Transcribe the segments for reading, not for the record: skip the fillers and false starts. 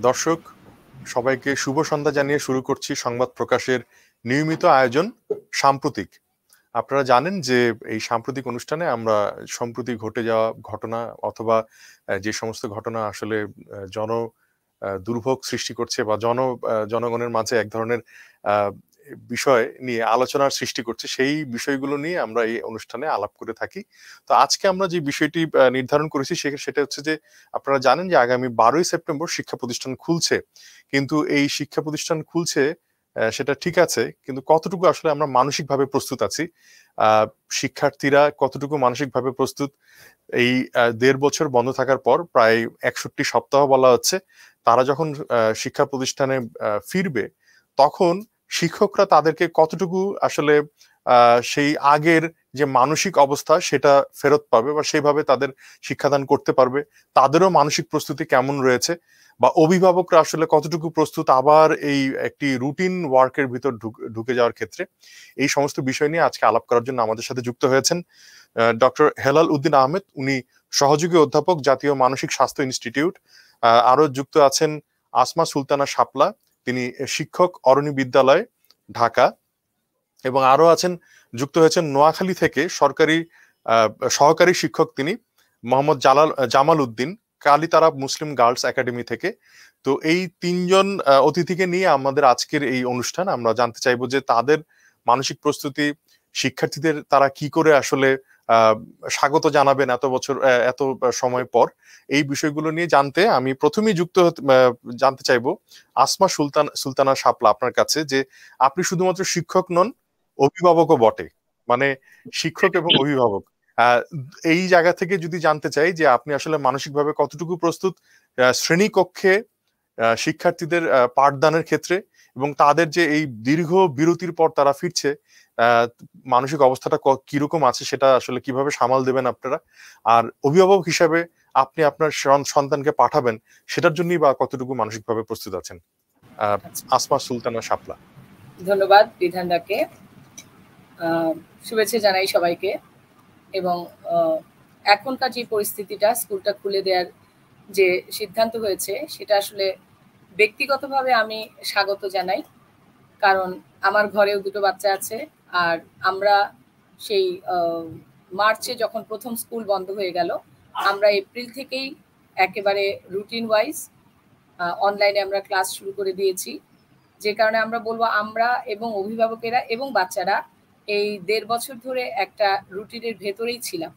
দর্শক সবাইকে শুভ সন্ধ্যা জানিয়ে শুরু করছি সংবাদ প্রকাশের নিয়মিত আয়োজন সাম্প্রতিক। আপনারা জানেন যে এই সাম্প্রতিক অনুষ্ঠানে আমরা সম্প্রতি ঘটে যাওয়া ঘটনা অথবা যে সমস্ত ঘটনা আসলে জন দুর্ভোগ সৃষ্টি করছে বা জনগণের মাঝে এক ধরনের বিষয় নিয়ে আলোচনার সৃষ্টি করছে, সেই বিষয়গুলো নিয়ে আমরা এই অনুষ্ঠানে আলাপ করে থাকি। তো আজকে আমরা যে বিষয়টি নির্ধারণ করেছি সেটা হচ্ছে যে আপনারা জানেন যে আগামী 12ই সেপ্টেম্বর শিক্ষা প্রতিষ্ঠান খুলছে, কিন্তু এই শিক্ষা প্রতিষ্ঠান খুলছে সেটা ঠিক আছে, কিন্তু কতটুকু আসলে আমরা মানসিকভাবে প্রস্তুত আছি, শিক্ষার্থীরা কতটুকু মানসিকভাবে প্রস্তুত। এই 1.5 বছর বন্ধ থাকার পর প্রায় 61 সপ্তাহ বলা হচ্ছে, তারা যখন শিক্ষা প্রতিষ্ঠানে ফিরবে তখন শিক্ষকরা তাদেরকে কতটুকু আসলে সেই আগের যে মানসিক অবস্থা সেটা ফেরত পাবে বা সেইভাবে তাদের শিক্ষাদান করতে পারবে, তাদেরও মানসিক প্রস্তুতি কেমন রয়েছে, বা অভিভাবকরা আসলে কতটুকু প্রস্তুত আবার এই একটি রুটিন ওয়ার্কের ভিতর ঢুকে যাওয়ার ক্ষেত্রে। এই সমস্ত বিষয় নিয়ে আজকে আলাপ করার জন্য আমাদের সাথে যুক্ত হয়েছেন ডক্টর হেলাল উদ্দিন আহমেদ, উনি সহযোগী অধ্যাপক, জাতীয় মানসিক স্বাস্থ্য ইনস্টিটিউট। আরো যুক্ত আছেন আসমা সুলতানা শাপলা, তিনি শিক্ষক, অরণি বিদ্যালয়, ঢাকা। এবং আরো আছেন, যুক্ত হয়েছেন নোয়াখালী থেকে সহকারী শিক্ষক তিনি Mohammad Jamal Uddin, Kalitara Muslim girls academy থেকে। তো এই তিনজন অতিথিকে নিয়ে আমাদের আজকের এই অনুষ্ঠান। আমরা জানতে চাইবো যে তাদের মানসিক প্রস্তুতি, শিক্ষার্থীদের তারা কি করে আসলে স্বাগত জানাবেন এত সময় পর, এই বিষয়গুলো নিয়ে জানতে আমি প্রথমেই জানতে চাইবো আসমা সুলতানা শাপলা আপনার কাছে, যে আপনি শুধুমাত্র শিক্ষক নন, অভিভাবকও বটে, মানে শিক্ষক এবং অভিভাবক। এই জায়গা থেকে যদি জানতে চাই যে আপনি আসলে মানসিকভাবে কতটুকু প্রস্তুত শ্রেণীকক্ষে শিক্ষার্থীদের পাঠদানের ক্ষেত্রে, এবং তাদের যে এই দীর্ঘ বিরতির পর তারা ফিরছে, মানসিক অবস্থাটা কিরকম আছে সেটা আসলে কিভাবে সামাল দেবেন আপনারা, আর অভিভাবক হিসাবে আপনি আপনার সন্তানকে পাঠাবেন সেটার জন্যই বা কতটুকু মানসিকভাবে প্রস্তুত আছেন। আসমা সুলতানা শাপলা। ধন্যবাদ বিধানদাকে, শুভেচ্ছা জানাই সবাইকে। এবং এখনকার যে পরিস্থিতিটা, স্কুলটা খুলে দেওয়ার যে সিদ্ধান্ত হয়েছে সেটা আসলে ব্যক্তিগতভাবে আমি স্বাগত জানাই, কারণ আমার ঘরেও দুটো বাচ্চা আছে। আর আমরা সেই মার্চে যখন প্রথম স্কুল বন্ধ হয়ে গেল, আমরা এপ্রিল থেকেই একেবারে রুটিন ওয়াইজ অনলাইনে আমরা ক্লাস শুরু করে দিয়েছি। যে কারণে আমরা বলবো আমরা এবং অভিভাবকেরা এবং বাচ্চারা এই 1.5 বছর ধরে একটা রুটিনের ভেতরেই ছিলাম,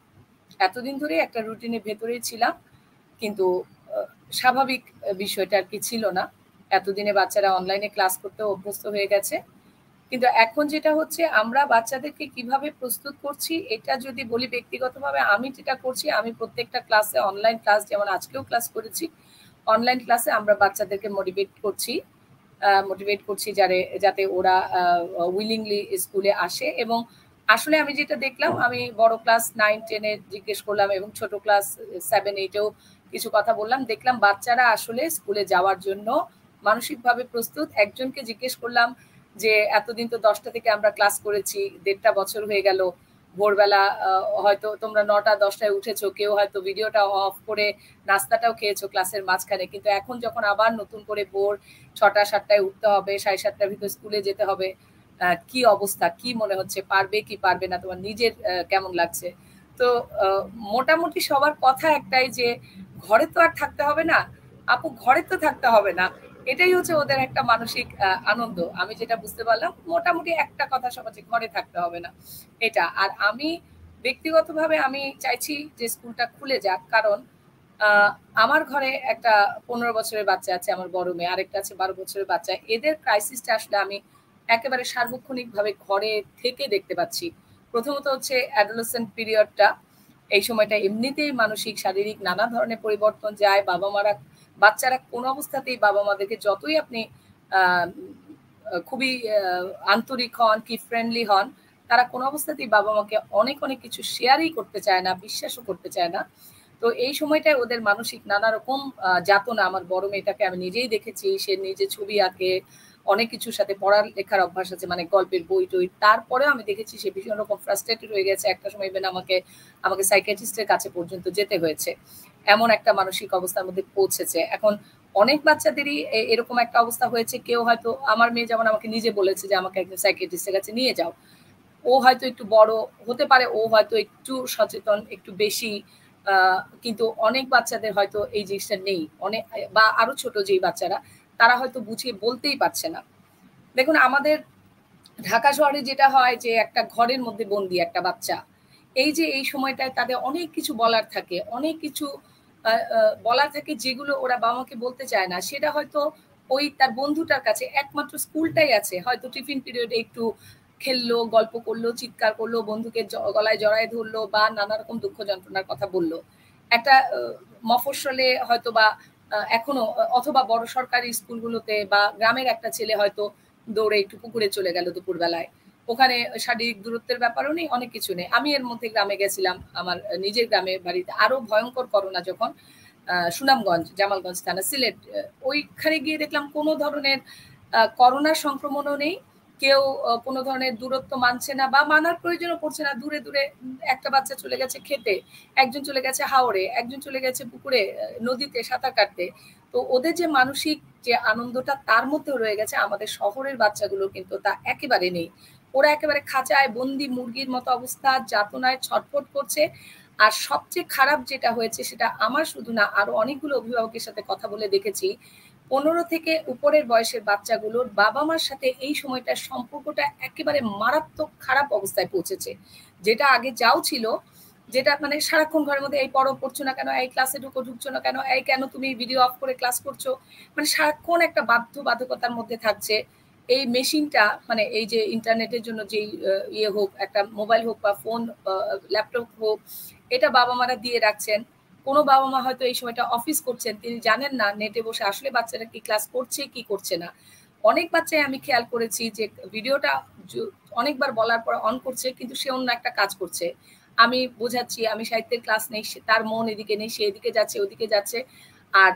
এতদিন ধরে একটা রুটিনের ভেতরেই ছিলাম। কিন্তু স্বাভাবিক বিষয়টা আর কি ছিল না, এতদিনে বাচ্চারা অনলাইনে ক্লাস করতে অভ্যস্ত হয়ে গেছে। কিন্তু এখন যেটা হচ্ছে, আমরা বাচ্চাদেরকে কিভাবে প্রস্তুত করছি, এটা যদি বলি ব্যক্তিগতভাবে আমি যেটা করছি, আমি প্রত্যেকটা ক্লাসে অনলাইন ক্লাস, যেমন আজকেও ক্লাস করেছি, অনলাইন ক্লাসে আমরা বাচ্চাদেরকে মোটিভেট করছি যাতে ওরা উইলিংলি স্কুলে আসে। এবং আসলে আমি যেটা দেখলাম, আমি বড় ক্লাস 9-10-এ জিজ্ঞেস করলাম এবং ছোট ক্লাস 7-8-এও কিছু কথা বললাম, দেখলাম বাচ্চারা আসলে স্কুলে যাওয়ার জন্য মানসিকভাবে প্রস্তুত। একজনকে জিজ্ঞেস করলাম যে এতদিন তো 10টা থেকে আমরা ক্লাস করেছি, 1.5 বছর হয়ে গেল, ভোরবেলা হয়তো তোমরা 9টা-10টায় উঠেছো, কেউ হয়তো ভিডিওটা অফ করে নাস্তাটাও খেয়েছো ক্লাসের মাঝখানে, কিন্তু এখন যখন আবার নতুন করে ভোর 6টা-7টায় উঠতে হবে, 7:30টার ভিতর স্কুলে যেতে হবে, কি অবস্থা, কি মনে হচ্ছে, পারবে কি পারবে না, তোমার নিজের কেমন লাগছে? তো মোটামুটি সবার কথা একটাই, যে ঘরে তো আর থাকতে হবে না আপু, ঘরে তো থাকতে হবে না, এটাই হচ্ছে ওদের একটা মানসিক আনন্দ। আমি যেটা বুঝতে পারলাম, মোটামুটি একটা কথা সবার, যে ঘরে থাকতে হবে না এটা। আর আমি ব্যক্তিগতভাবে আমি চাইছি যে স্কুলটা খুলে যাক, কারণ আমার ঘরে একটা 15 বছরের বাচ্চা আছে, আমার বড় মেয়ে, আরেকটা আছে 12 বছরের বাচ্চা। এদের ক্রাইসিসটা আসলে আমি একেবারে সার্বক্ষণিকভাবে ঘরে থেকে দেখতে পাচ্ছি। প্রথমত হচ্ছে অ্যাডোলেসেন্ট পিরিয়ডটা, এই সময়টা এমনিতেই মানসিক শারীরিক নানা ধরনের পরিবর্তন যায়। বাচ্চারা কোন অবস্থাতেই বাবা মাদেরকে যতই আপনি খুবই আন্তরিক হন কি ফ্রেন্ডলি হন, তারা কোন অবস্থাতেই বাবা মাকে অনেক অনেক কিছু শেয়ারই করতে চায় না, বিশ্বাসও করতে চায় না। তো এই সময়টায় ওদের মানসিক নানা রকম যাতনা, আমার বড় মেয়েটাকে আমি নিজেই দেখেছি, সে নিজে ছবি আঁকে, অনেক কিছুর সাথে পড়ার লেখার অভ্যাস আছে, মানে গল্পের বই টই, তারপরেও আমি দেখেছি সে ভীষণ রকম ফ্রাস্ট্রেটেড হয়ে গেছে। একটা সময় ইভেন আমাকে সাইকিয়াট্রিস্টের কাছে পর্যন্ত যেতে হয়েছে, এমন একটা মানসিক অবস্থার মধ্যে পৌঁছেছে। এখন অনেক বাচ্চাদেরই এরকম একটা অবস্থা হয়েছে। কেউ হয়তো, আমার মেয়ে যেমন আমাকে নিজে বলেছে যে আমাকে একজন সাইকিয়াট্রিস্টের কাছে নিয়ে যাও। ও হয়তো একটু বড় হতে পারে, ও হয়তো একটু সচেতন, একটু বেশি, কিন্তু অনেক বাচ্চাদের হয়তো এই জিনিসটা নেই। অনেক, বা আরো ছোট যেই বাচ্চারা, তারা হয়তো বুঝিয়ে বলতেই পারছে না। দেখুন, আমাদের ঢাকা শহরে যেটা হয় যে একটা ঘরের মধ্যে বন্দি একটা বাচ্চা, এই যে এই সময়টায় তাদের অনেক কিছু বলার থাকে, অনেক কিছু বলার থাকে যেগুলো ওরা বাবা মাকে বলতে চায় না। সেটা হয়তো ওই তার বন্ধুটার কাছে একমাত্র স্কুলটাই আছে, হয়তো টিফিন পিরিয়ডে একটু খেললো, গল্প করলো, চিৎকার করলো, বন্ধুকে গলায় জড়ায় ধরলো, বা নানা রকম দুঃখ যন্ত্রণার কথা বললো। একটা মফস্বলে হয়তো বা এখনো, অথবা বড় সরকারি স্কুলগুলোতে বা গ্রামের একটা ছেলে হয়তো দৌড়ে একটু পুকুরে চলে গেল দুপুরবেলায়, ওখানে শারীরিক দূরত্বের ব্যাপারও নেই, অনেক কিছু নেই। আমি এর মধ্যে গ্রামে গেছিলাম, আমার নিজের গ্রামে বাড়িতে, আরো ভয়ঙ্কর করোনা যখন, সুনামগঞ্জ, জামালগঞ্জ থানা, সিলেট, ওইখানে গিয়ে দেখলাম কোনো ধরনের করোনার সংক্রমণও নেই। কেউ কোনো ধরনের দূরত্ব মানছে না, বা মানার প্রয়োজনও পড়ছে না। দূরে দূরে একটা বাচ্চা চলে গেছে খেতে, একজন চলে গেছে হাওরে, একজন চলে গেছে পুকুরে, নদীতে সাঁতার কাটতে। তো ওদের যে মানসিক যে আনন্দটা তার মধ্যেও রয়ে গেছে, আমাদের শহরের বাচ্চাগুলো কিন্তু তা একেবারে নেই। ওরা একেবারে খাঁচায় বন্দি মুরগির মতো অবস্থা, যাতনায় ছটফট করছে। আর সবচেয়ে খারাপ যেটা হয়েছে, সেটা আমার শুধু না, আরো অনেকগুলো অভিভাবকের সাথে কথা বলে দেখেছি, 15 থেকে উপরের বয়সের বাচ্চাগুলোর বাবা মার সাথে এই সময়টার সম্পর্কটা একেবারে মারাত্মক খারাপ অবস্থায় পৌঁছেছে। যেটা আগে যাও ছিল, যেটা মানে সারাক্ষণ ঘরের মধ্যে, এই পড়ছো না কেন, এই ক্লাসে ঢুকছো না কেন, এই কেন তুমি ভিডিও অফ করে ক্লাস করছো, মানে সারাক্ষণ একটা বাধ্যবাধকতার মধ্যে থাকছে। এই মেশিনটা, মানে এই যে ইন্টারনেটের জন্য যেই ইয়ে হোক, একটা মোবাইল হোক বা ফোন, ল্যাপটপ হোক, এটা বাবা মারা দিয়ে রাখছেন। কোনো বাবা মা হয়তো এই সময়টা অফিস করছেন, তিনি জানেন না নেটে বসে আসলে বাচ্চারা কি ক্লাস করছে কি করছে না। অনেক বাচ্চাই আমি খেয়াল করেছি যে ভিডিওটা অনেকবার বলার পর অন করছে, কিন্তু সে অন্য একটা কাজ করছে। আমি বোঝাচ্ছি আমি সাহিত্যের ক্লাস নেই, তার মন এদিকে নেই, সে এদিকে যাচ্ছে ওদিকে যাচ্ছে। আর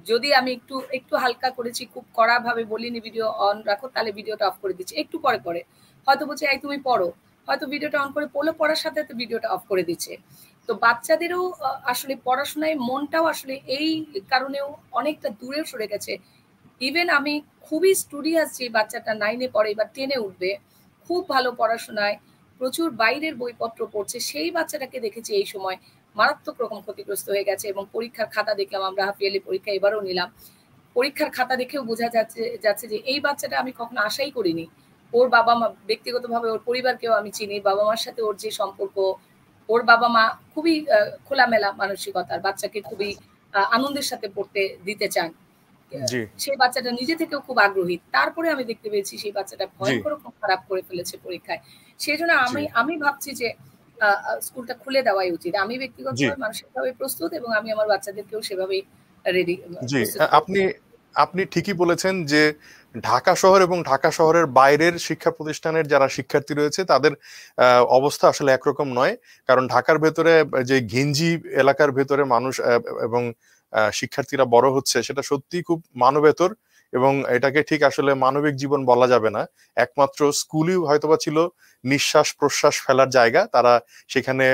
যদি আমি একটু একটু হালকা করেছি, খুব কড়া ভাবে বলিনি ভিডিও অন রাখো, তাহলে ভিডিওটা অফ করে দিচ্ছি। একটু পরে পরে হয়তো বলছে এই তুমি পড়ো, হয়তো ভিডিওটা অন করে পড়লো, পড়ার সাথে সাথে ভিডিওটা অফ করে দিচ্ছে। তো বাচ্চাদেরও আসলে পড়াশোনায় মনটাও আসলে এই কারণেও অনেকটা দূরে সরে গেছে। ইভেন আমি খুবই স্টুডিয়াস, যে বাচ্চাটা 9-এ পড়ে বা 10-এ উঠবে, খুব ভালো পড়াশোনায়, প্রচুর বাইরের বইপত্র পড়ছে, সেই বাচ্চাটাকে দেখেছি এই সময় মারাত্মক রকম ক্ষতিগ্রস্ত হয়ে গেছে। এবং পরীক্ষার খাতা দেখলাম, আমরা হাফ ইয়ারলি পরীক্ষা এবারও নিলাম, পরীক্ষার খাতা দেখেও বোঝা যাচ্ছে যে এই বাচ্চাটা আমি কখনো আশাই করিনি। ওর বাবা মা, ব্যক্তিগতভাবে ওর পরিবারকেও আমি চিনি, বাবা মার সাথে ওর যে সম্পর্ক, ওর বাবা মা খুবই খোলামেলা মানসিকতার, বাচ্চাকে খুবই আনন্দের সাথে পড়তে দিতে চান। জি সেই বাচ্চাটা নিজে থেকেও খুব আগ্রহী। তারপরে আমি দেখতে পেয়েছি সেই বাচ্চাটা জি ভয়ঙ্কর রকম খারাপ করে ফেলেছে পরীক্ষায়। সেই জন্য জি আমি ভাবছি যে স্কুলটা খুলে দেওয়াই উচিত। আমি জি ব্যক্তিগতভাবে মানসিকভাবে প্রস্তুত, এবং আমি আমার বাচ্চাদেরকেও সেভাবেই রেডি, জি প্রস্তুত করে আপনি আপনি ঠিকই বলেছেন যে ঢাকা শহর এবং ঢাকা শহরের বাইরের শিক্ষা প্রতিষ্ঠানের যারা শিক্ষার্থী রয়েছে তাদের অবস্থা আসলে একরকম নয়। কারণ ঢাকার ভেতরে যে ঘিঞ্জি এলাকার ভেতরে মানুষ এবং শিক্ষার্থীরা বড় হচ্ছে, সেটা সত্যিই খুব মানবেতর, এবং এটাকে ঠিক আসলে মানবিক জীবন বলা যাবে না। একমাত্র স্কুলই হয়তোবা ছিল নিঃশ্বাস প্রশ্বাস ফেলার জায়গা। তারা সেখানে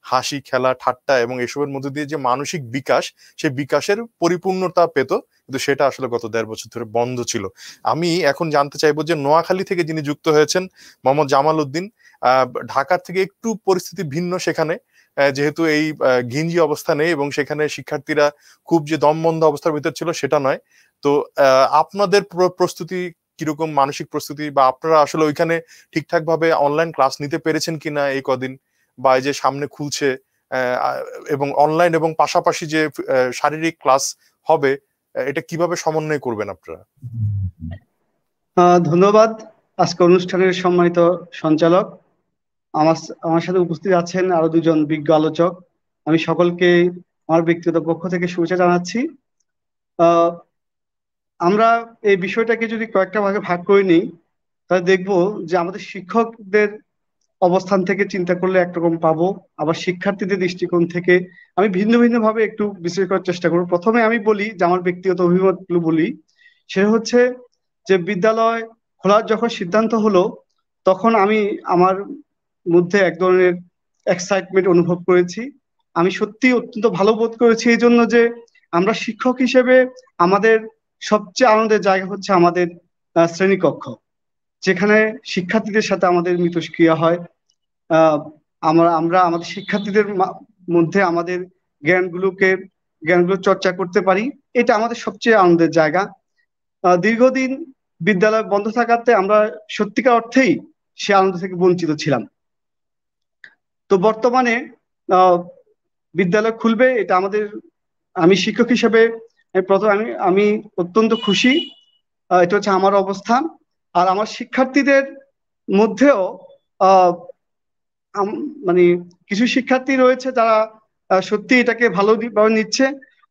হাসি খেলা ঠাট্টা এবং এসবের মধ্যে দিয়ে যে মানসিক বিকাশ, সেই বিকাশের পরিপূর্ণতা পেত, কিন্তু সেটা আসলে গত ১.৫ বছর ধরে বন্ধ ছিল। আমি এখন জানতে চাইবো যে নোয়াখালী থেকে যিনি যুক্ত হয়েছেন, মোহাম্মদ জামাল উদ্দিন, ঢাকার থেকে একটু পরিস্থিতি ভিন্ন সেখানে, যেহেতু এই ঘিঞ্জি অবস্থা নেই এবং সেখানে শিক্ষার্থীরা খুব যে দমবন্ধ অবস্থার ভিতর ছিল সেটা নয়। তো আপনাদের প্রস্তুতি কিরকম, মানসিক প্রস্তুতি, বা আপনারা আসলে ওইখানে ঠিকঠাক ভাবে অনলাইন ক্লাস নিতে পেরেছেন কিনা এই কদিন, বা এই যে সামনে খুলছে এবং অনলাইন এবং পাশাপাশি যে শারীরিক ক্লাস হবে, এটা কিভাবে সমন্বয় করবেন আপনারা? ধন্যবাদ। আজকে অনুষ্ঠানের সম্মানিত সঞ্চালক, আমার আমার সাথে উপস্থিত আছেন আরো দুজন বিজ্ঞ আলোচক। আমি সকলকে আমার ব্যক্তিগত পক্ষ থেকে শুভেচ্ছা জানাচ্ছি। আহ, আমরা এই বিষয়টাকে যদি কয়েকটা ভাগে ভাগ করে নিই, তাহলে দেখবো যে আমাদের শিক্ষকদের অবস্থান থেকে চিন্তা করলে একরকম পাবো, আবার শিক্ষার্থীদের দৃষ্টিকোণ থেকে আমি ভিন্ন ভিন্ন ভাবে একটু বিশ্লেষণ করার চেষ্টা করবো। প্রথমে আমি বলি যে আমার ব্যক্তিগত অভিমতগুলো বলি। সেটা হচ্ছে যে বিদ্যালয় খোলার যখন সিদ্ধান্ত হলো, তখন আমি আমার মধ্যে এক ধরনের এক্সাইটমেন্ট অনুভব করেছি। আমি সত্যি অত্যন্ত ভালো বোধ করেছি এই জন্য যে আমরা শিক্ষক হিসেবে আমাদের সবচেয়ে আনন্দের জায়গা হচ্ছে আমাদের শ্রেণীকক্ষ, যেখানে শিক্ষার্থীদের সাথে আমাদের মিথস্ক্রিয়া হয়। আমরা আমাদের শিক্ষার্থীদের মধ্যে আমাদের জ্ঞানগুলো চর্চা করতে পারি। এটা আমাদের সবচেয়ে আনন্দের জায়গা। দীর্ঘদিন বিদ্যালয় বন্ধ থাকাতে আমরা সত্যিকার অর্থেই সে আনন্দ থেকে বঞ্চিত ছিলাম। তো বর্তমানে বিদ্যালয় খুলবে, এটা আমি শিক্ষক হিসেবে আমি অত্যন্ত খুশি। এটা হচ্ছে আমার অবস্থান। আর আমার শিক্ষার্থীদের মধ্যেও মানে কিছু শিক্ষার্থী রয়েছে যারা সত্যি এটাকে ভালোভাবে নিচ্ছে।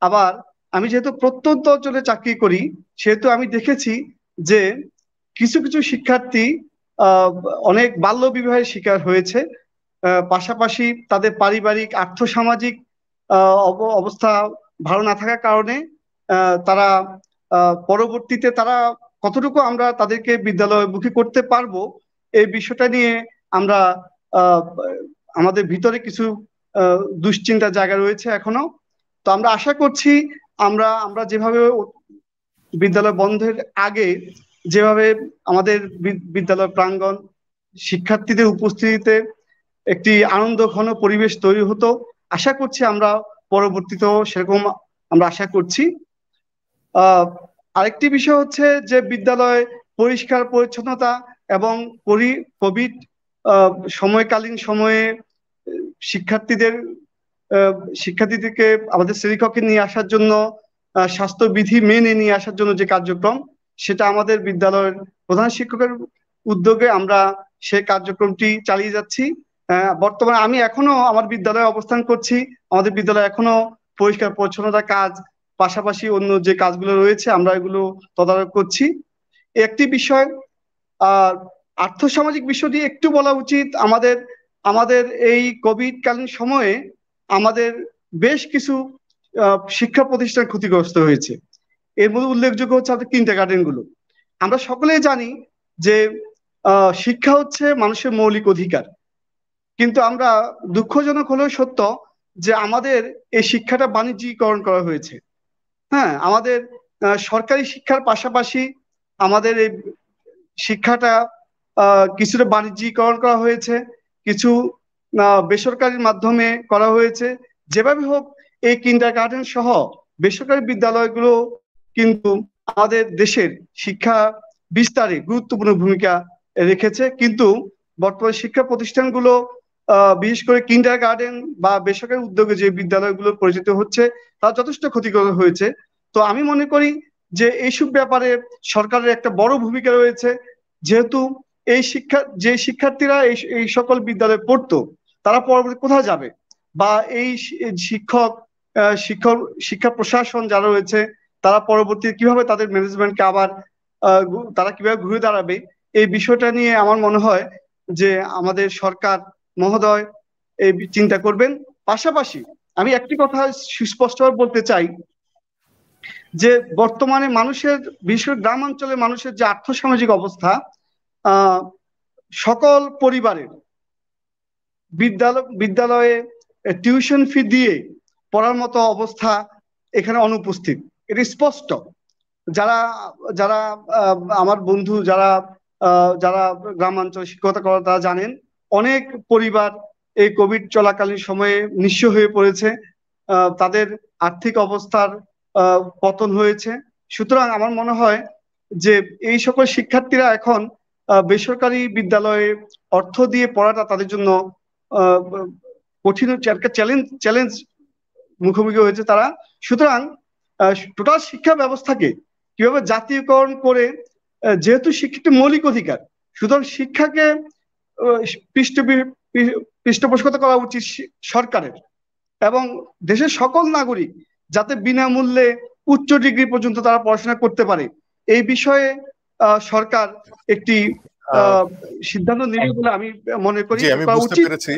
আবার আমি যেহেতু প্রত্যন্ত অঞ্চলে চাকরি করি, সেহেতু আমি দেখেছি যে কিছু কিছু শিক্ষার্থী অনেক বাল্য বিবাহের শিকার হয়েছে। পাশাপাশি তাদের পারিবারিক আর্থসামাজিক অবস্থা ভালো না থাকার কারণে তারা পরবর্তীতে তারা কতটুকু আমরা তাদেরকে বিদ্যালয়মুখী করতে পারবো, এই বিষয়টা নিয়ে আমরা আমাদের ভিতরে কিছু দুশ্চিন্তার জায়গা রয়েছে এখনো। তো আমরা আশা করছি আমরা যেভাবে বিদ্যালয় বন্ধের আগে যেভাবে আমাদের বিদ্যালয় প্রাঙ্গণ শিক্ষার্থীদের উপস্থিতিতে একটি আনন্দ ঘন পরিবেশ তৈরি হতো, আশা করছি আমরা পরবর্তীতেও সেরকম আমরা আশা করছি। আরেকটি বিষয় হচ্ছে যে বিদ্যালয় পরিষ্কার পরিচ্ছন্নতা এবং কোভিড সময়কালীন সময়ে শিক্ষার্থীদেরকে আমাদের শ্রেণীকক্ষে নিয়ে আসার জন্য স্বাস্থ্যবিধি মেনে নিয়ে আসার জন্য যে কার্যক্রম, সেটা আমাদের বিদ্যালয়ের প্রধান শিক্ষকের উদ্যোগে আমরা সেই কার্যক্রমটি চালিয়ে যাচ্ছি। বর্তমানে আমি এখনো আমার বিদ্যালয়ে অবস্থান করছি। আমাদের বিদ্যালয়ে এখনো পরিষ্কার পরিচ্ছন্নতা কাজ পাশাপাশি অন্য যে কাজগুলো রয়েছে আমরা এগুলো তদারক করছি। একটি বিষয় আর্থসামাজিক বিষয়টি একটু বলা উচিত। আমাদের এই কোভিড কালীন সময়ে আমাদের বেশ কিছু শিক্ষা প্রতিষ্ঠান ক্ষতিগ্রস্ত হয়েছে। এর মধ্যে উল্লেখযোগ্য হচ্ছে আমাদের কিন্ডারগার্টেন গুলো। আমরা সকলেই জানি যে শিক্ষা হচ্ছে মানুষের মৌলিক অধিকার, কিন্তু আমরা দুঃখজনক হলেও সত্য যে আমাদের এই শিক্ষাটা বাণিজ্যিকরণ করা হয়েছে। হ্যাঁ, আমাদের সরকারি শিক্ষার পাশাপাশি আমাদের এই শিক্ষাটা কিছুটা বাণিজ্যিকরণ করা হয়েছে, কিছু বেসরকারির মাধ্যমে করা হয়েছে। যেভাবে হোক এই কিন্ডারগার্টেন সহ বেসরকারি বিদ্যালয়গুলো কিন্তু আমাদের দেশের শিক্ষা বিস্তারে গুরুত্বপূর্ণ ভূমিকা রেখেছে, কিন্তু বর্তমান শিক্ষা প্রতিষ্ঠানগুলো বিশেষ করে কিন্ডারগার্টেন বা বেসরকারি উদ্যোগে যে বিদ্যালয়গুলো পরিচিত হচ্ছে তা যথেষ্ট ক্ষতিগ্রস্ত হয়েছে। তো আমি মনে করি যে এইসব ব্যাপারে সরকারের একটা বড় ভূমিকা রয়েছে, যেহেতু যে শিক্ষার্থীরা এই সকল বিদ্যালয়ে পড়তো তারা পরবর্তী কোথায় যাবে, বা এই শিক্ষা প্রশাসন যারা রয়েছে তারা পরবর্তী কিভাবে তাদের ম্যানেজমেন্টকে আবার তারা কিভাবে ঘুরে দাঁড়াবে, এই বিষয়টা নিয়ে আমার মনে হয় যে আমাদের সরকার মহোদয় এই চিন্তা করবেন। পাশাপাশি আমি একটি কথা সুস্পষ্টভাবে বলতে চাই যে বর্তমানে মানুষের, বিশেষ করে গ্রামাঞ্চলের মানুষের যে আর্থসামাজিক অবস্থা, সকল পরিবারের বিদ্যালয়ে টিউশন ফি দিয়ে পড়ার মতো অবস্থা এখানে অনুপস্থিত। এটি স্পষ্ট। যারা যারা আমার বন্ধু যারা যারা গ্রামাঞ্চলে শিক্ষকতা করে তারা জানেন, অনেক পরিবার এই কোভিড চলাকালীন সময়ে নিঃস্ব হয়ে পড়েছে, তাদের আর্থিক অবস্থার পতন হয়েছে। সুতরাং আমার মনে হয় যে এই সকল শিক্ষার্থীরা এখন বেসরকারি বিদ্যালয়ে অর্থ দিয়ে পড়াটা তাদের জন্য কঠিন একটা চ্যালেঞ্জ মুখোমুখি হয়েছে তারা। সুতরাং টোটাল শিক্ষা ব্যবস্থাকে কিভাবে জাতীয়করণ করে, যেহেতু শিক্ষা একটি মৌলিক অধিকার, সুতরাং শিক্ষাকে পৃষ্ঠপোষকতা করা উচিত সরকারের, এবং দেশের সকল নাগরিক যাতে বিনামূল্যে উচ্চ ডিগ্রি পর্যন্ত তারা পড়াশোনা করতে পারে, এই বিষয়ে সরকার একটি সিদ্ধান্ত নেবে বলে আমি মনে করি। আমি বুঝতে পেরেছি।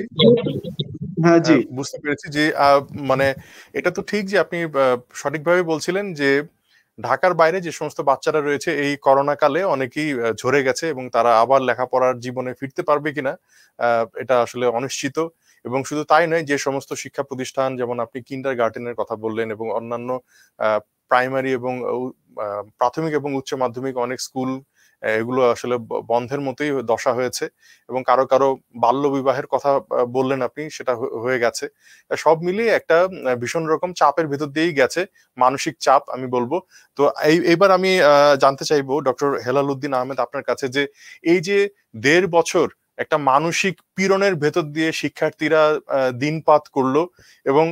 হ্যাঁ জি, বুঝতে পেরেছি যে মানে এটা তো ঠিক যে আপনি সঠিকভাবে বলছিলেন যে ঢাকার বাইরে যে সমস্ত বাচ্চারা রয়েছে এই করোনা কালে অনেকেই ঝরে গেছে এবং তারা আবার লেখাপড়ার জীবনে ফিরতে পারবে কিনা এটা আসলে অনিশ্চিত। এবং শুধু তাই নয়, যে সমস্ত শিক্ষা প্রতিষ্ঠান, যেমন আপনি কিন্ডারগার্টেনের কথা বললেন এবং অন্যান্য প্রাইমারি এবং প্রাথমিক এবং উচ্চ মাধ্যমিক অনেক স্কুল, এগুলো আসলে বন্ধের মতোই দশা হয়েছে। এবং কারো কারো বাল্য বিবাহের কথা বললেন আপনি, সেটা হয়ে গেছে। সব মিলিয়ে একটা ভীষণ রকম চাপের ভেতর দিয়েই গেছে, মানসিক চাপ আমি বলবো। তো এইবার আমি জানতে চাইবো ডক্টর হেলাল উদ্দিন আহমেদ আপনার কাছে, যে এই যে 1.5 বছর একটা মানসিক পীড়নের ভেতর দিয়ে শিক্ষার্থীরা দিনপাত করলো এবং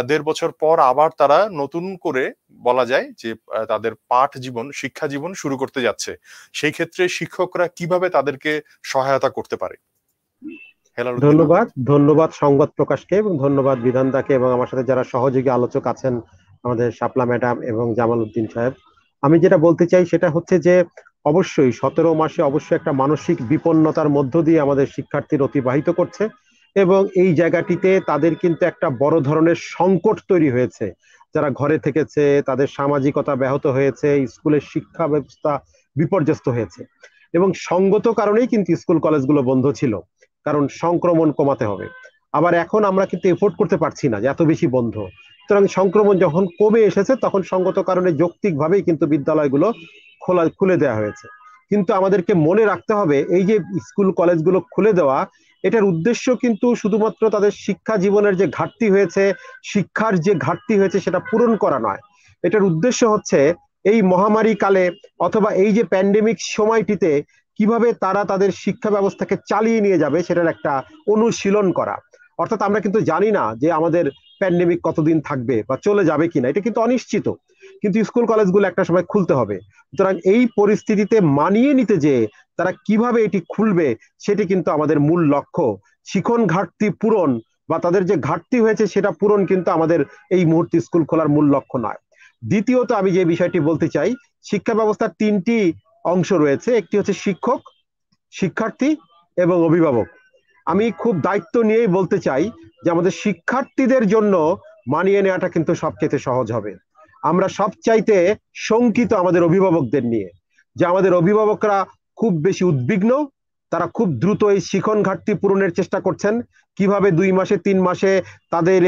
1.5 বছর পর আবার তারা নতুন করে বলা যায় যে তাদের পাঠ জীবন, শিক্ষা জীবন শুরু করতে যাচ্ছে, সেই ক্ষেত্রে শিক্ষকরা কিভাবে তাদেরকে সহায়তা করতে পারে? ধন্যবাদ সংবাদ প্রকাশকে এবং ধন্যবাদ বিধানদাকে এবং আমার সাথে যারা সহযোগী আলোচক আছেন, আমাদের শাপলা ম্যাডাম এবং জামাল উদ্দিন সাহেব। আমি যেটা বলতে চাই সেটা হচ্ছে যে অবশ্যই 17 মাসে অবশ্যই একটা মানসিক বিপন্নতার মধ্য দিয়ে আমাদের শিক্ষার্থীরা অতিবাহিত করছে এবং এই জায়গাটিতে তাদের কিন্তু একটা বড় ধরনের সংকট তৈরি হয়েছে। যারা ঘরে থেকেছে তাদের সামাজিকতা ব্যাহত হয়েছে, স্কুলের শিক্ষা ব্যবস্থা বিপর্যস্ত হয়েছে এবং সঙ্গত কারণেই কিন্তু স্কুল কলেজগুলো বন্ধ ছিল, কারণ সংক্রমণ কমাতে হবে। আবার এখন আমরা কিন্তু এফোর্ড করতে পারছি না যে এত বেশি বন্ধ, সুতরাং সংক্রমণ যখন কমে এসেছে তখন সঙ্গত কারণে যৌক্তিকভাবেই কিন্তু বিদ্যালয়গুলো খুলে দেওয়া হয়েছে। কিন্তু আমাদেরকে মনে রাখতে হবে এই যে স্কুল কলেজগুলো খুলে দেওয়া, এটার উদ্দেশ্য কিন্তু শুধুমাত্র তাদের শিক্ষা জীবনের যে ঘাটতি হয়েছে, শিক্ষার যে ঘাটতি হয়েছে সেটা পূরণ করা নয়। এটার উদ্দেশ্য হচ্ছে এই মহামারী কালে অথবা এই যে প্যান্ডেমিক সময়টিতে কিভাবে তারা তাদের শিক্ষা ব্যবস্থাকে চালিয়ে নিয়ে যাবে সেটার একটা অনুশীলন করা। অর্থাৎ আমরা কিন্তু জানি না যে আমাদের প্যান্ডেমিক কতদিন থাকবে বা চলে যাবে কিনা, এটা কিন্তু অনিশ্চিত, কিন্তু স্কুল কলেজগুলো একটা সময় খুলতে হবে। সুতরাং এই পরিস্থিতিতে মানিয়ে নিতে যে তারা কিভাবে এটি খুলবে সেটি কিন্তু আমাদের মূল লক্ষ্য। শিখন ঘাটতি পূরণ বা তাদের যে ঘাটতি হয়েছে সেটা পূরণ কিন্তু আমাদের এই মুহূর্তে স্কুল খোলার মূল লক্ষ্য নয়। দ্বিতীয়ত আমি যে বিষয়টি বলতে চাই, শিক্ষা ব্যবস্থার 3টি অংশ রয়েছে, একটি হচ্ছে শিক্ষক, শিক্ষার্থী এবং অভিভাবক। আমি খুব দায়িত্ব নিয়েই বলতে চাই যে আমাদের শিক্ষার্থীদের জন্য মানিয়ে নেওয়াটা কিন্তু সবচেয়ে সহজ হবে। আমরা সবচাইতে শঙ্কিত আমাদের অভিভাবকদের নিয়ে, যে আমাদের অভিভাবকরা খুব বেশি উদ্বিগ্ন, তারা খুব দ্রুত এই শিখন ঘাটতি পূরণের চেষ্টা করছেন, কিভাবে 2 মাসে 3 মাসে তাদের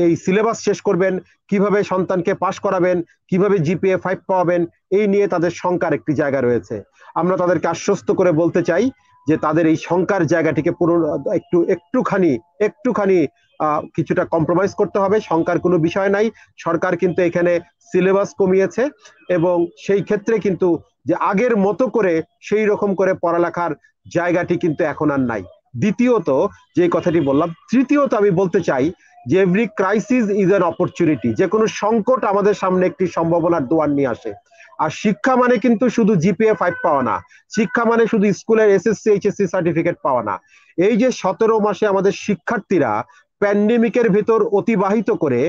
এই সিলেবাস শেষ করবেন, কিভাবে সন্তানকে পাশ করাবেন, কিভাবে জিপিএ 5 পাওয়াবেন, এই নিয়ে তাদের শঙ্কার একটি জায়গা রয়েছে। আমরা তাদেরকে আশ্বস্ত করে বলতে চাই যে তাদের এই শঙ্কার জায়গাটিকে একটুখানি কিছুটা কম্প্রোমাইজ করতে হবে। শঙ্কার কোনো বিষয় নাই, সরকার কিন্তু এখানে সিলেবাস কমিয়েছে এবং সেই ক্ষেত্রে কিন্তু যে আগের মতো করে সেই রকম করে পড়ালেখার জায়গাটি কিন্তু এখন আর নাই। দ্বিতীয়ত যে কথাটি বললাম, তৃতীয়ত আমি বলতে চাই যে every crisis is an opportunity. যে কোনো সংকট আমাদের সামনে একটি সম্ভাবনার দুয়ার নিয়ে আসে। আর শিক্ষা মানে কিন্তু শুধু জিপিএ 5 পাওয়া না, শিক্ষা মানে শুধু স্কুলের এসএসসি এইচএসসি সার্টিফিকেট পাওয়া না। এই যে 17 মাসে আমাদের শিক্ষার্থীরা প্যান্ডেমিকের ভেতর অতিবাহিত করে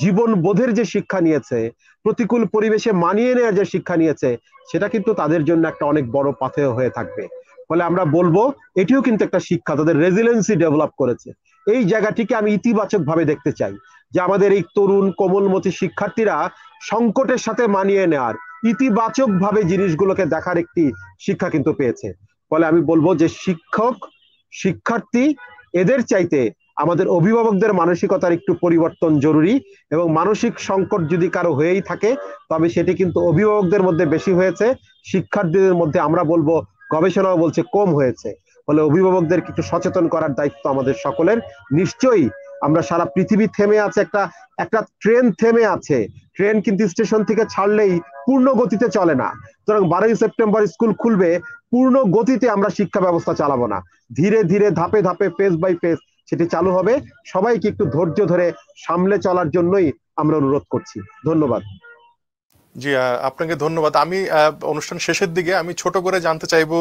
জীবন বোধের যে শিক্ষা নিয়েছে, প্রতিকূল পরিবেশে মানিয়ে নেওয়ার যে শিক্ষা নিয়েছে, সেটা কিন্তু তাদের জন্য একটা অনেক বড় পাথেয় হয়ে থাকবে। ফলে আমরা বলবো এটিও কিন্তু একটা শিক্ষা, তাদের রেজিলিয়েন্সি ডেভেলপ করেছে। এই জায়গাটিকে আমি ইতিবাচক ভাবে দেখতে চাই, যে আমাদের এই তরুণ কোমলমতি শিক্ষার্থীরা সংকটের সাথে মানিয়ে নেওয়ার ইতিবাচক ভাবে জিনিসগুলোকে দেখার একটি শিক্ষা কিন্তু পেয়েছে। ফলে আমি বলবো যে শিক্ষক, শিক্ষার্থী, এদের চাইতে আমাদের অভিভাবকদের মানসিকতার একটু পরিবর্তন জরুরি। এবং মানসিক সংকট যদি কারো হয়েই থাকে তবে সেটি কিন্তু অভিভাবকদের মধ্যে বেশি হয়েছে, শিক্ষার্থীদের মধ্যে আমরা বলবো গবেষণাও বলছে কম হয়েছে। ফলে অভিভাবকদের একটু সচেতন করার দায়িত্ব আমাদের সকলের। নিশ্চয়ই আমরা সারা পৃথিবী থেমে আছে, একটা ট্রেন থেমে আছে, ট্রেন কিন্তু স্টেশন থেকে ছাড়লেই পূর্ণ গতিতে চলে না। সুতরাং 12ই সেপ্টেম্বর স্কুল খুলবে, পূর্ণ গতিতে আমরা শিক্ষা ব্যবস্থা চালাবো না, ধীরে ধীরে ধাপে ধাপে পেজ বাই পেজ সেটি চালু হবে। সবাইকে একটু ধৈর্য ধরে সামলে চলার জন্যই আমরা অনুরোধ করছি। ধন্যবাদ। জি, আপনাকে ধন্যবাদ। আমি অনুষ্ঠান শেষের দিকে আমি ছোট করে জানতে চাইবো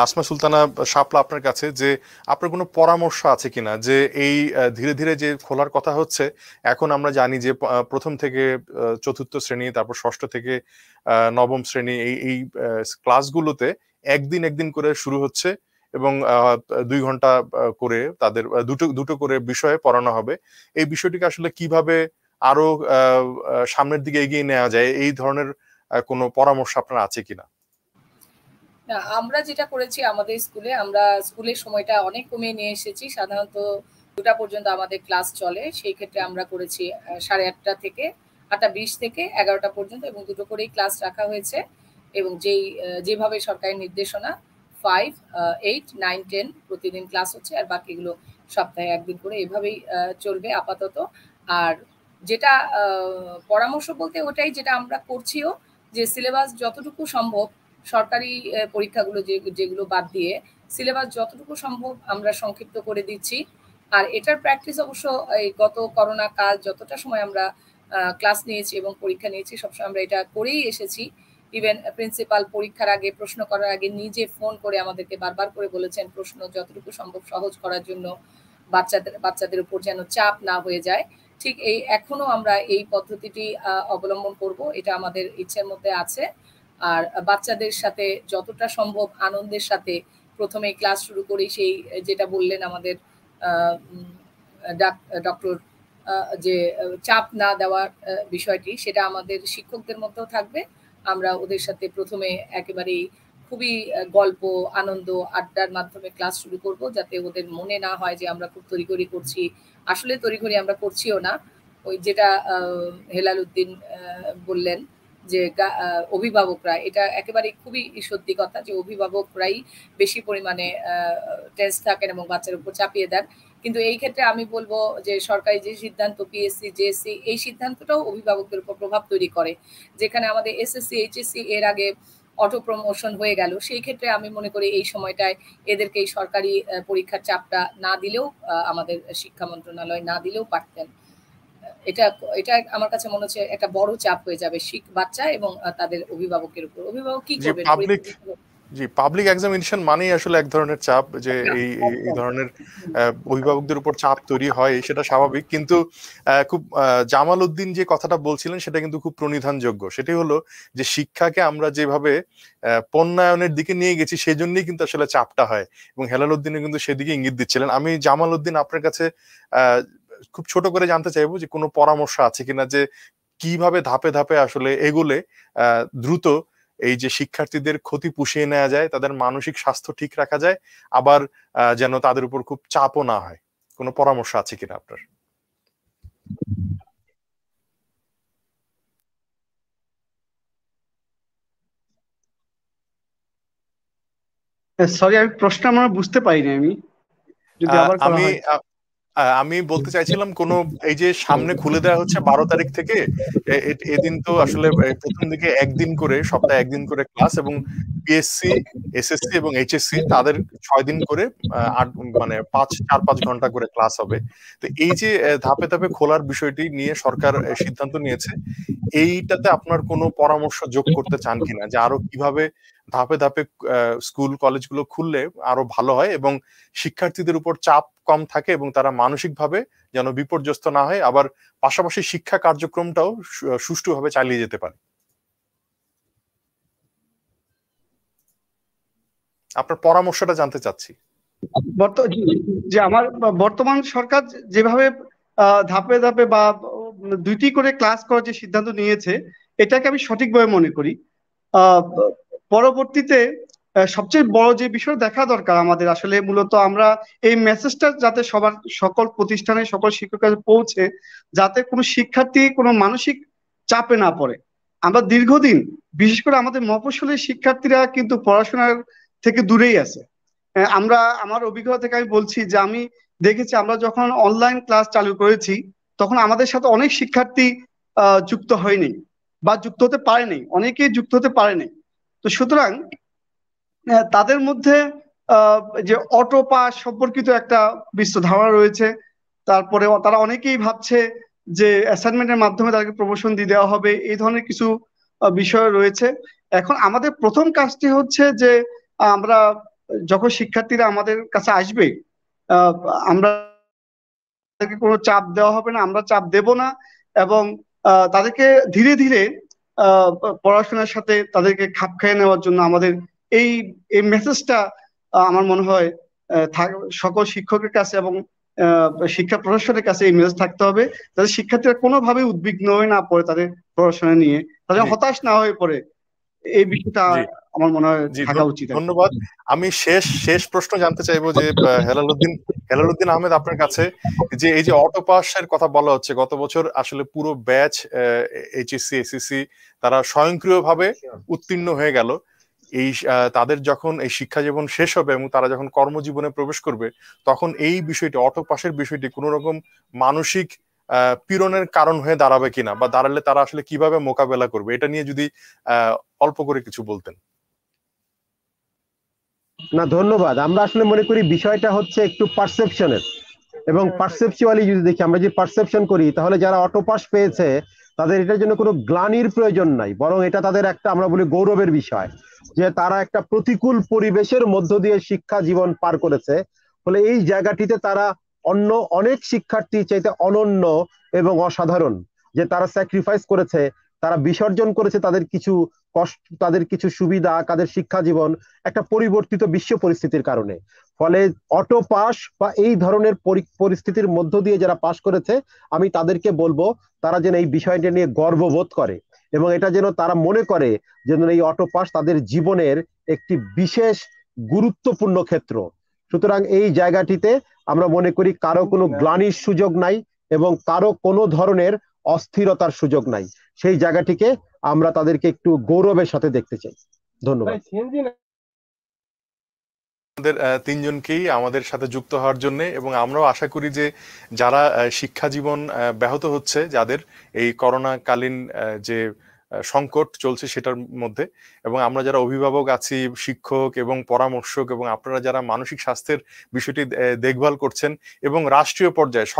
আসমা সুলতানা শাপলা আপনার কাছে, যে আপনার কোনো পরামর্শ আছে কিনা যে এই ধীরে ধীরে যে খোলার কথা হচ্ছে, এখন আমরা জানি যে প্রথম থেকে চতুর্থ শ্রেণী, তারপর ষষ্ঠ থেকে নবম শ্রেণী এই ক্লাসগুলোতে একদিন করে শুরু হচ্ছে এবং 2 ঘন্টা করে তাদের দুটো করে বিষয়ে পড়ানো হবে। এই বিষয়টিকে আসলে কিভাবে আরো সামনের দিকে এগিয়ে নেওয়া যায়, এই ধরনের কোনো পরামর্শ আপনার আছে কিনা? না, আমরা যেটা করেছি আমাদের স্কুলে, আমরা স্কুলের সময়টা অনেক কমিয়ে নিয়ে এসেছি। সাধারণত 2টা পর্যন্ত আমাদের ক্লাস চলে। সেই ক্ষেত্রে আমরা করেছি 8:30 থেকে 8:20 থেকে 11টা পর্যন্ত, এবং 2টো করেই ক্লাস রাখা হয়েছে। এবং যেভাবে সরকারি নির্দেশনা 5, 8, 9, 10 প্রতিদিন ক্লাস হচ্ছে, আর বাকিগুলো সপ্তাহে একদিন করে, এভাবেই চলবে আপাতত। আর যেটা পরামর্শ বলতে ওটাই যেটা আমরা করছিও, যে সিলেবাস যতটুকু সম্ভব সরকারি পরীক্ষাগুলো যেগুলো বাদ দিয়ে সিলেবাস যতটুকু সম্ভব আমরা সংক্ষিপ্ত করে দিচ্ছি। আর এটার প্র্যাকটিস অবশ্য এই গত করোনা কাল যতটা সময় আমরা ক্লাস নিয়েছি এবং পরীক্ষা নিয়েছি, সবসময় আমরা এটা করেই এসেছি। ইভেন প্রিন্সিপাল পরীক্ষার আগে, প্রশ্ন করার আগে নিজে ফোন করে আমাদেরকে বারবার করে বলেছেন প্রশ্ন যতটুকু সম্ভব সহজ করার জন্য, বাচ্চাদের উপর যেন চাপ না হয়ে যায়। ঠিক এখনো আমরা এই পদ্ধতিটি অবলম্বন করব, এটা আমাদের ইচ্ছের মধ্যে আছে। আর বাচ্চাদের সাথে যতটা সম্ভব আনন্দের সাথে প্রথমে ক্লাস শুরু করি, সেই যেটা বললেন আমাদের ডক্টর, যে চাপ না দেওয়ার বিষয়টি, সেটা আমাদের শিক্ষকদের মধ্যেও থাকবে। আমরা ওদের সাথে প্রথমে একেবারেই খুবই গল্প, আনন্দ, আড্ডার মাধ্যমে ক্লাস শুরু করব, যাতে ওদের মনে না হয় যে আমরা খুব তড়িঘড়ি করছি। আসলে তড়িঘড়ি আমরা করছিও না। ওই যেটা হেলাল উদ্দিন বললেন যে অভিভাবকরা, এটা একেবারে খুবই সত্যি কথা, যে অভিভাবকরাই বেশি পরিমাণে টেস্ট থাকেন এবং বাচ্চার উপর চাপিয়ে দেন। কিন্তু এই ক্ষেত্রে আমি বলবো যে সরকারি যে সিদ্ধান্ত, পিএসসি, জেএসসি, এই সিদ্ধান্তটাও অভিভাবকদের উপর প্রভাব তৈরি করে। যেখানে আমাদের এসএসসি, এইচএসসি এর আগে অটো প্রমোশন হয়ে গেল, সেই ক্ষেত্রে আমি মনে করি এই সময়টায় এদেরকে এই সরকারি পরীক্ষার চাপটা না দিলেও, আমাদের শিক্ষা মন্ত্রণালয় না দিলেও পারতেন। এটা আমার কাছে মনে হচ্ছে একটা বড় চাপ হয়ে যাবে বাচ্চা এবং তাদের অভিভাবকের উপর। অভিভাবক কি করবে? পাবলিক এক্সামিনেশন মানেই আসলে এক ধরনের চাপ, যে এই ধরনের অভিভাবকদের উপর চাপ তৈরি হয়, সেটা স্বাভাবিক। কিন্তু খুব জামাল উদ্দিন যে কথাটা বলছিলেন সেটা কিন্তু খুব প্রণিধানযোগ্য। সেটি হলো যে শিক্ষাকে আমরা যেভাবে পণ্যায়নের দিকে নিয়ে গেছি, সেই জন্যই কিন্তু আসলে চাপটা হয়, এবং হেলাল উদ্দিনও কিন্তু সেদিকে ইঙ্গিত দিচ্ছিলেন। আমি জামাল উদ্দিন আপনার কাছে খুব ছোট করে জানতে চাইবো যে কোনো পরামর্শ আছে কিনা, যে কিভাবে ধাপে ধাপে আসলে এগুলে দ্রুত এই যে শিক্ষার্থীদের ক্ষতি পুষিয়ে নেওয়া যায়, তাদের মানসিক স্বাস্থ্য ঠিক রাখা যায়, আবার যেন তাদের উপর খুব চাপও না হয়। কোনো পরামর্শ আছে কিনা আপনার? সরি, আমি প্রশ্ন আমার বুঝতে পারিনি। যদি আবার করা হয়। আমি বলতে চাইছিলাম, কোন এই যে সামনে খুলে দেওয়া হচ্ছে 12 তারিখ থেকে, এদিন তো আসলে প্রথম দিকে একদিন করে, সপ্তাহে একদিন করে ক্লাস, এবং পিএসসি, এসএসসি এবং এইচএসসি তাদের 6 দিন করে 4-5 ঘন্টা করে ক্লাস হবে। তো এই যে ধাপে ধাপে খোলার বিষয়টি নিয়ে সরকার সিদ্ধান্ত নিয়েছে, এইটাতে আপনার কোনো পরামর্শ যোগ করতে চান কিনা, যে আরো কিভাবে ধাপে ধাপে স্কুল কলেজগুলো খুললে আরো ভালো হয় এবং শিক্ষার্থীদের উপর চাপ কম থাকে এবং তারা মানসিকভাবে যেন বিপর্যস্ত না হয়, আবার পাশাপাশি শিক্ষা কার্যক্রমটাও সুষ্ঠুভাবে চালিয়ে যেতে পারে? আপনার পরামর্শটা জানতে চাচ্ছি। যে আমার বর্তমান সরকার যেভাবে ধাপে ধাপে বা 2টি করে ক্লাস করার যে সিদ্ধান্ত নিয়েছে, এটাকে আমি সঠিকভাবে মনে করি। পরবর্তীতে সবচেয়ে বড় যে বিষয় দেখা দরকার আমাদের, আসলে মূলত আমরা এই মেসেজটা যাতে সকল প্রতিষ্ঠানে, সকল শিক্ষকের কাছে পৌঁছে, যাতে কোনো শিক্ষার্থী কোনো মানসিক চাপে না পড়ে। আমরা দীর্ঘদিন, বিশেষ করে আমাদের মফস্বলের শিক্ষার্থীরা কিন্তু পড়াশোনার থেকে দূরেই আছে। আমার অভিজ্ঞতা থেকে আমি বলছি যে আমি দেখেছি, আমরা যখন অনলাইন ক্লাস চালু করেছি, তখন আমাদের সাথে অনেক শিক্ষার্থী যুক্ত হয়নি বা যুক্ত হতে পারেনি, অনেকেই যুক্ত হতে পারেনি। তো সুতরাং তাদের মধ্যে যে অটো পাস সম্পর্কিত একটা বিস্তর ধারণা রয়েছে। তারপরে তারা অনেকেই ভাবছে যে অ্যাসাইনমেন্টের মাধ্যমে তাদেরকে প্রমোশন দিয়ে দেওয়া হবে, এই ধরনের কিছু বিষয় রয়েছে। এখন আমাদের প্রথম কাজটি হচ্ছে যে আমরা যখন শিক্ষার্থীরা আমাদের কাছে আসবে, আমরা তাদেরকে কোনো চাপ দেওয়া হবে না, আমরা চাপ দেব না, এবং তাদেরকে ধীরে ধীরে পড়াশোনার সাথে তাদেরকে খাপ খাইয়ে নেওয়ার জন্য আমাদের এই মেসেজটা আমার মনে হয় সকল শিক্ষকের কাছে এবং শিক্ষা প্রশাসনের কাছে এই মেসেজ থাকতে হবে, যাতে শিক্ষার্থীরা কোনোভাবে উদ্বিগ্ন হয়ে না পড়ে তাদের পড়াশোনা নিয়ে, তারা জি হতাশ না হয়ে পড়ে, এই বিষয়টা জি আমার মনে হয় জি থাকা উচিত আর কি। ধন্যবাদ। আমি শেষ প্রশ্ন জানতে চাইবো যে হেলালুদ্দিন আহমেদ আপনার কাছে, যে এই যে অটো পাসের কথা বলা হচ্ছে, গত বছর আসলে পুরো ব্যাচ এইচএসসি এসএসসি তারা স্বয়ংক্রিয়ভাবে উত্তীর্ণ হয়ে গেল। এই তাদের যখন এই শিক্ষা জীবন শেষ হবে এবং তারা যখন কর্মজীবনে প্রবেশ করবে, তখন এই বিষয়টি, অটো পাসের বিষয়টি কোনো রকম মানসিক পীড়নের কারণ হয়ে দাঁড়াবে কিনা, বা দাঁড়ালে তারা আসলে কিভাবে মোকাবেলা করবে, এটা নিয়ে যদি অল্প করে কিছু বলতেন। না, ধন্যবাদ। আমরা আসলে মনে করি বিষয়টা হচ্ছে একটু পারসেপশনের, এবং পারসেপচুয়ালি যদি দেখি, আমরা যদি পারসেপশন করি, তাহলে যারা অটো পাস পেয়েছে তাদের এটার জন্য কোনো গ্লানির প্রয়োজন নাই, বরং এটা তাদের একটা, আমরা বলি, গৌরবের বিষয় যে তারা একটা প্রতিকূল পরিবেশের মধ্য দিয়ে শিক্ষা জীবন পার করেছে। ফলে এই জায়গাটিতে তারা অন্য অনেক শিক্ষার্থী চাইতে অনন্য এবং অসাধারণ, যে তারা স্যাক্রিফাইস করেছে, তারা বিসর্জন করেছে তাদের কিছু কষ্ট, তাদের কিছু সুবিধা, তাদের শিক্ষা জীবন একটা পরিবর্তিত বিশ্ব পরিস্থিতির কারণে। ফলে অটো পাস বা এই ধরনের পরিস্থিতির মধ্য দিয়ে যারা পাস করেছে, আমি তাদেরকে বলবো তারা যেন এই বিষয়টা নিয়ে গর্ববোধ করে, এবং এটা যেন তারা মনে করে যেন এই অটো পাস তাদের জীবনের একটি বিশেষ গুরুত্বপূর্ণ ক্ষেত্র। সুতরাং এই জায়গাটিতে আমরা মনে করি কারো কোনো গ্লানির সুযোগ নাই এবং কারো কোনো ধরনের অস্থিরতার সুযোগ নাই। সেই জায়গাটিকে আমরা তাদেরকে একটু গৌরবের সাথে দেখতে চাই। ধন্যবাদ আমাদের তিনজনকেই আমাদের সাথে যুক্ত হওয়ার জন্য, এবং আমরাও আশা করি যে যারা শিক্ষা জীবন ব্যাহত হচ্ছে, যাদের এই করোনাকালীন যে সংকট চলছে সেটার মধ্যে, এবং আমরা যারা অভিভাবক আছি, শিক্ষক এবং পরামর্শক, এবং আপনারা যারা মানসিক স্বাস্থ্যের বিষয়টি দেখভাল করছেন, এবং রাষ্ট্রীয় পর্যায়ে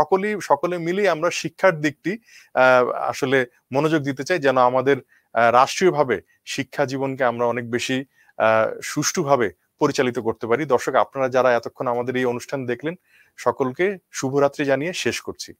সকলে মিলেই আমরা শিক্ষার দিকটি আসলে মনোযোগ দিতে চাই, যেন আমাদের রাষ্ট্রীয়ভাবে শিক্ষা জীবনকে আমরা অনেক বেশি সুষ্ঠুভাবে পরিচালিত করতে পারি। দর্শক, আপনারা যারা এতক্ষণ আমাদের এই অনুষ্ঠান দেখলেন, সকলকে শুভরাত্রি জানিয়ে শেষ করছি।